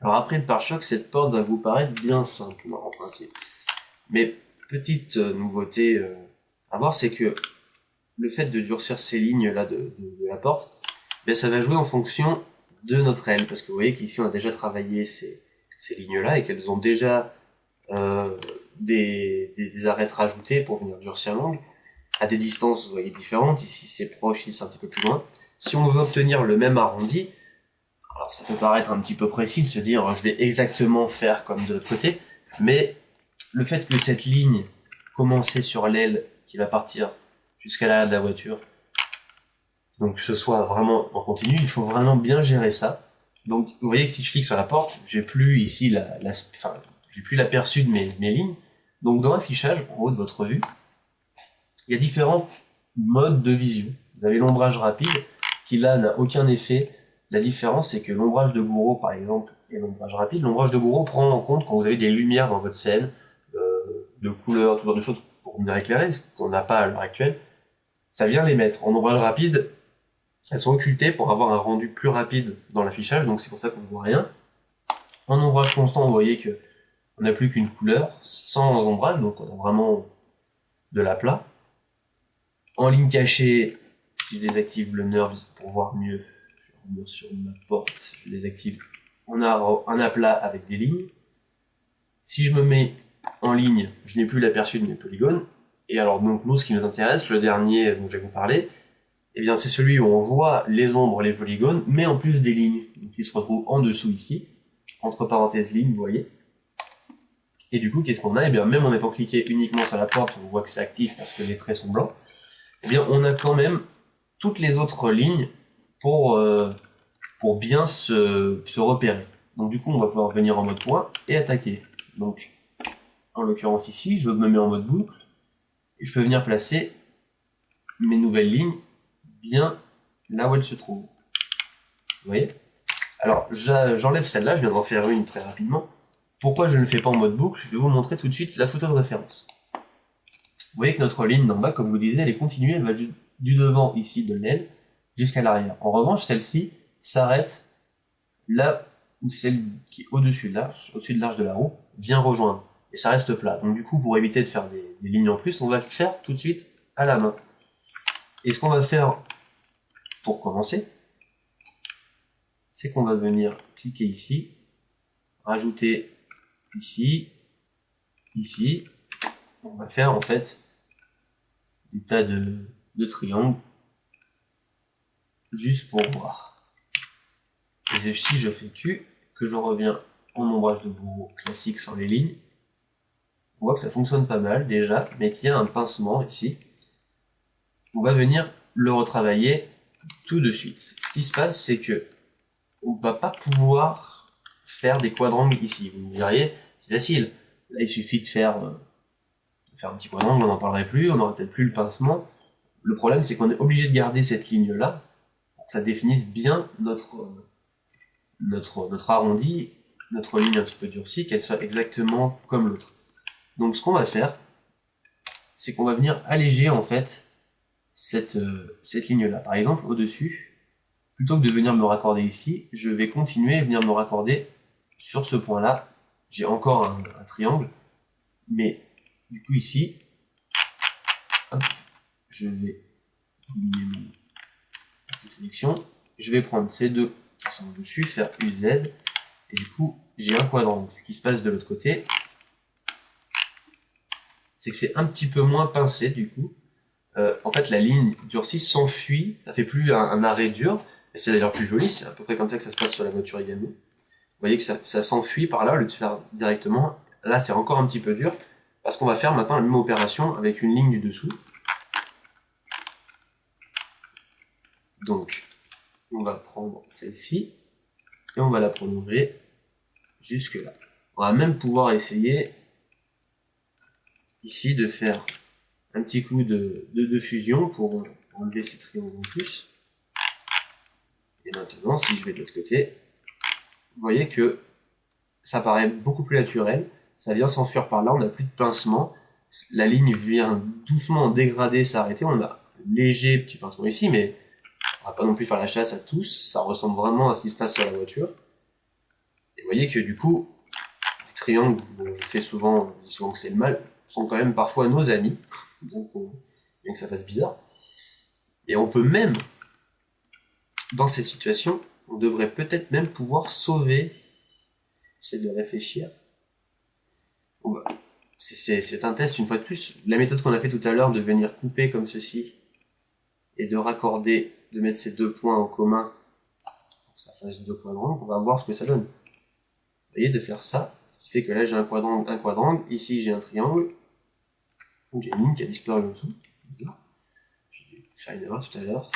Alors après le pare-choc, cette porte va vous paraître bien simple en principe. Mais petite nouveauté à voir, c'est que le fait de durcir ces lignes là de la porte, ben, ça va jouer en fonction de notre aile. Parce que vous voyez qu'ici on a déjà travaillé ces lignes là et qu'elles ont déjà euh, des arêtes rajoutées pour venir durcir l'angle à des distances, vous voyez, différentes. Ici c'est proche, ici c'est un petit peu plus loin. Si on veut obtenir le même arrondi, alors ça peut paraître un petit peu précis de se dire je vais exactement faire comme de l'autre côté, mais le fait que cette ligne commencée sur l'aile qui va partir jusqu'à l'arrière de la voiture, donc que ce soit vraiment en continu, il faut vraiment bien gérer ça. Donc vous voyez que si je clique sur la porte, j'ai plus ici enfin, j'ai plus l'aperçu de mes lignes. Donc dans l'affichage, en haut de votre vue, il y a différents modes de vision. Vous avez l'ombrage rapide, qui là n'a aucun effet. La différence, c'est que l'ombrage de bourreau, par exemple, et l'ombrage rapide, l'ombrage de bourreau prend en compte quand vous avez des lumières dans votre scène, de couleurs, tout genre de choses pour venir éclairer, ce qu'on n'a pas à l'heure actuelle. Ça vient les mettre. En ombrage rapide, elles sont occultées pour avoir un rendu plus rapide dans l'affichage, donc c'est pour ça qu'on ne voit rien. En ombrage constant, vous voyez que on n'a plus qu'une couleur, sans ombrage, donc on a vraiment de l'aplat. En ligne cachée, si je désactive le NURBS pour voir mieux, je vais revenir sur ma porte, je désactive, on a un aplat avec des lignes. Si je me mets en ligne, je n'ai plus l'aperçu de mes polygones. Et alors donc nous, ce qui nous intéresse, le dernier dont je vais vous parler, eh bien c'est celui où on voit les ombres, les polygones, mais en plus des lignes, donc qui se retrouvent en dessous ici, entre parenthèses lignes, vous voyez. Et du coup, qu'est-ce qu'on a? Eh bien même en étant cliqué uniquement sur la porte, on voit que c'est actif parce que les traits sont blancs. Eh bien on a quand même toutes les autres lignes pour bien se repérer. Donc du coup, on va pouvoir venir en mode point et attaquer. Donc en l'occurrence ici, je me mets en mode boucle et je peux venir placer mes nouvelles lignes bien là où elles se trouvent. Vous voyez? Alors j'enlève celle-là, je viens d'en faire une très rapidement. Pourquoi je ne le fais pas en mode boucle? Je vais vous montrer tout de suite la photo de référence. Vous voyez que notre ligne d'en bas, comme je vous disais, elle est continue, elle va du devant ici de l'aile jusqu'à l'arrière. En revanche, celle-ci s'arrête là où celle qui est au-dessus de l'arche de la roue vient rejoindre. Et ça reste plat. Donc du coup, pour éviter de faire des lignes en plus, on va le faire tout de suite à la main. Et ce qu'on va faire pour commencer, c'est qu'on va venir cliquer ici, rajouter ici, ici. On va faire en fait des tas de triangles juste pour voir. Et si je fais Q, que je reviens en ombrage de bourreau classique sans les lignes, on voit que ça fonctionne pas mal déjà, mais qu'il y a un pincement ici. On va venir le retravailler tout de suite. Ce qui se passe, c'est que on ne va pas pouvoir faire des quadrangles ici. Vous me diriez, c'est facile. Là, il suffit de faire un petit quadrangle, on n'en parlerait plus, on n'aura peut-être plus le pincement. Le problème, c'est qu'on est obligé de garder cette ligne-là pour que ça définisse bien notre arrondi, notre ligne un petit peu durcie, qu'elle soit exactement comme l'autre. Donc ce qu'on va faire, c'est qu'on va venir alléger en fait cette ligne-là. Par exemple, au-dessus, plutôt que de venir me raccorder ici, je vais continuer et venir me raccorder sur ce point-là. J'ai encore un triangle, mais du coup ici, hop, je vais éliminer mon sélection. Je vais prendre ces deux qui sont dessus, faire UZ, et du coup, j'ai un quadrangle. Ce qui se passe de l'autre côté, c'est que c'est un petit peu moins pincé du coup. En fait, la ligne durcie s'enfuit, ça fait plus un arrêt dur, et c'est d'ailleurs plus joli, c'est à peu près comme ça que ça se passe sur la voiture également. Vous voyez que ça s'enfuit par là au lieu de faire directement. Là, c'est encore un petit peu dur, parce qu'on va faire maintenant la même opération avec une ligne du dessous. Donc, on va prendre celle-ci, et on va la prolonger jusque là. On va même pouvoir essayer ici de faire un petit coup de fusion pour enlever ces triangles en plus. Et maintenant, si je vais de l'autre côté, vous voyez que ça paraît beaucoup plus naturel, ça vient s'enfuir par là, on n'a plus de pincement, la ligne vient doucement dégrader, s'arrêter, on a un léger petit pincement ici, mais on va pas non plus faire la chasse à tous, ça ressemble vraiment à ce qui se passe sur la voiture. Et vous voyez que du coup, les triangles, dont je fais souvent, je dis souvent que c'est le mal, sont quand même parfois nos amis, donc bien que ça fasse bizarre. Et on peut même, dans cette situation, on devrait peut-être même pouvoir sauver. J'essaie de réfléchir. C'est un test une fois de plus. La méthode qu'on a fait tout à l'heure de venir couper comme ceci et de raccorder, de mettre ces deux points en commun pour que ça fasse deux quadrants, on va voir ce que ça donne. Vous voyez, de faire ça, ce qui fait que là j'ai un quadrangle, ici j'ai un triangle, donc j'ai une ligne qui a disparu en dessous. J'ai dû faire une erreur tout à l'heure.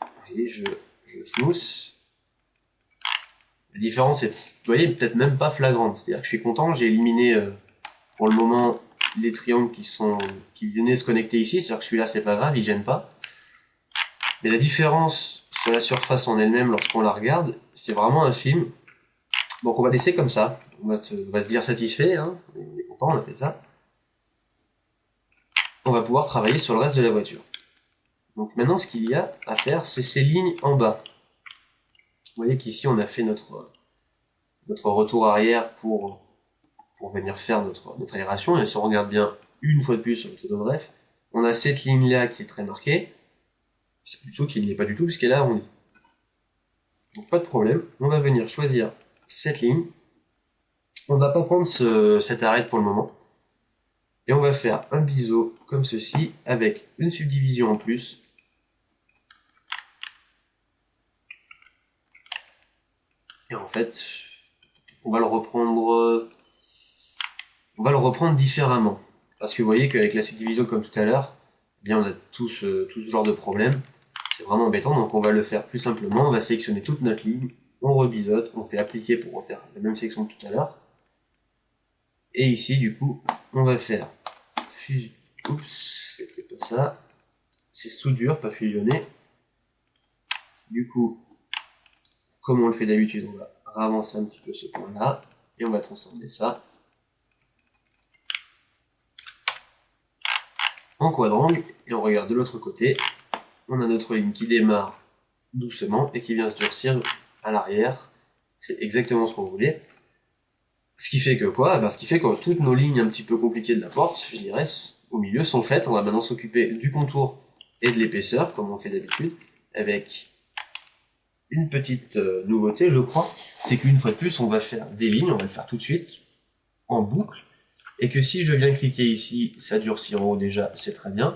Vous voyez, je smooth. La différence est, vous voyez, peut-être même pas flagrante. C'est-à-dire que je suis content, j'ai éliminé pour le moment les triangles qui venaient se connecter ici. C'est-à-dire que celui-là, c'est pas grave, il gêne pas. Mais la différence sur la surface en elle-même, lorsqu'on la regarde, c'est vraiment infime. Donc on va laisser comme ça. On va se dire satisfait, hein. On est content, on a fait ça. On va pouvoir travailler sur le reste de la voiture. Donc maintenant, ce qu'il y a à faire, c'est ces lignes en bas. Vous voyez qu'ici, on a fait notre retour arrière pour venir faire notre aération. Et si on regarde bien une fois de plus sur l'autodref, on a cette ligne-là qui est très marquée. C'est plutôt qu'il n'y est pas du tout puisqu'elle est arrondie. Donc pas de problème, on va venir choisir cette ligne. On ne va pas prendre cette arête pour le moment. Et on va faire un biseau comme ceci avec une subdivision en plus. Et en fait, on va le reprendre différemment. Parce que vous voyez qu'avec la subdivision comme tout à l'heure, eh bien on a tout ce genre de problème. C'est vraiment embêtant, donc on va le faire plus simplement. On va sélectionner toute notre ligne, on rebiseaute, on fait appliquer pour refaire la même section que tout à l'heure. Et ici, du coup, on va faire oups, c'est pas ça. C'est soudure, pas fusionner. Du coup, comme on le fait d'habitude, on va ravancer un petit peu ce point-là et on va transformer ça en quadrangle. Et on regarde de l'autre côté, on a notre ligne qui démarre doucement et qui vient se durcir à l'arrière. C'est exactement ce qu'on voulait. Ce qui fait que quoi? Ce qui fait que toutes nos lignes un petit peu compliquées de la porte, je dirais, au milieu, sont faites. On va maintenant s'occuper du contour et de l'épaisseur, comme on fait d'habitude, avec une petite nouveauté, je crois, c'est qu'une fois de plus, on va faire des lignes, on va le faire tout de suite, en boucle, et que si je viens cliquer ici, ça durcit en haut déjà, c'est très bien,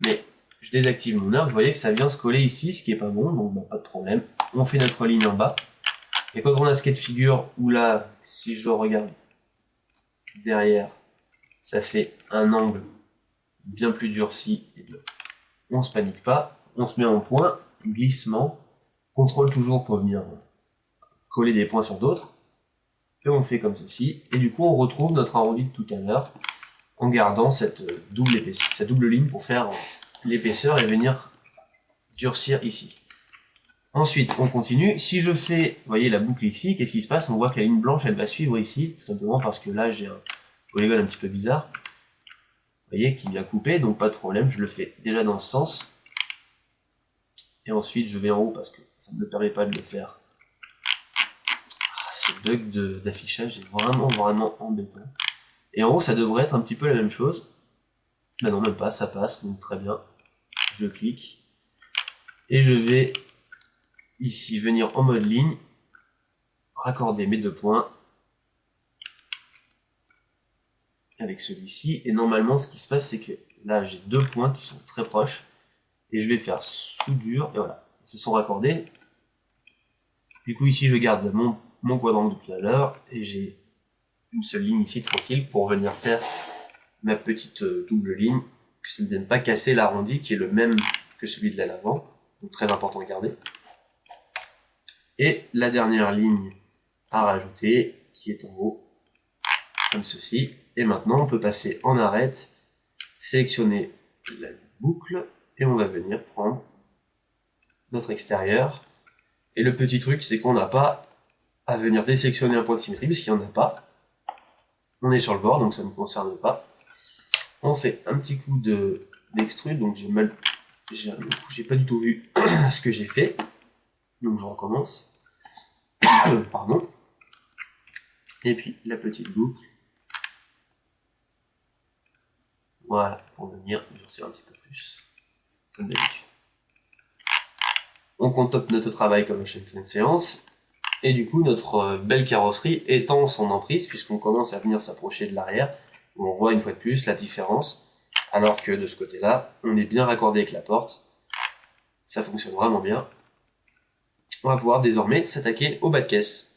mais je désactive mon arc, vous voyez que ça vient se coller ici, ce qui est pas bon, donc pas de problème. On fait notre ligne en bas, et quand on a ce cas de figure où là, si je regarde derrière, ça fait un angle bien plus durci, et on se panique pas, on se met en point, glissement, contrôle toujours pour venir coller des points sur d'autres, et on fait comme ceci, et du coup on retrouve notre arrondi de tout à l'heure, en gardant cette double ligne pour faire l'épaisseur et venir durcir ici. Ensuite, on continue. Si je fais, vous voyez la boucle ici, qu'est-ce qui se passe? On voit que la ligne blanche, elle va suivre ici, tout simplement parce que là, j'ai un polygone un petit peu bizarre. Vous voyez, qui vient couper, donc pas de problème, je le fais déjà dans ce sens. Et ensuite, je vais en haut parce que ça ne me permet pas de le faire. Ce bug d'affichage est vraiment embêtant. Et en haut, ça devrait être un petit peu la même chose. Ben non, même pas, ça passe, donc très bien. Je clique. Et je vais ici venir en mode ligne, raccorder mes deux points avec celui-ci. Et normalement, ce qui se passe, c'est que là, j'ai deux points qui sont très proches. Et je vais faire soudure, et voilà, ils se sont raccordés. Du coup, ici, je garde mon quadrangle de tout à l'heure, et j'ai une seule ligne ici, tranquille, pour venir faire ma petite double ligne, que ça ne vienne pas casser l'arrondi, qui est le même que celui de l'avant, donc très important à garder. Et la dernière ligne à rajouter, qui est en haut, comme ceci. Et maintenant, on peut passer en arête, sélectionner la boucle, et on va venir prendre notre extérieur. Et le petit truc, c'est qu'on n'a pas à venir désélectionner un point de symétrie, puisqu'il n'y en a pas. On est sur le bord, donc ça ne me concerne pas. On fait un petit coup d'extrude, donc j'ai pas du tout vu ce que j'ai fait. Donc je recommence. Pardon. Et puis la petite boucle. Voilà, pour venir durcir un petit peu plus, comme d'habitude. On compte notre travail comme à chaque fin de séance. Et du coup, notre belle carrosserie étend son emprise, puisqu'on commence à venir s'approcher de l'arrière, où on voit une fois de plus la différence, alors que de ce côté-là, on est bien raccordé avec la porte. Ça fonctionne vraiment bien. On va pouvoir désormais s'attaquer au bas de caisse.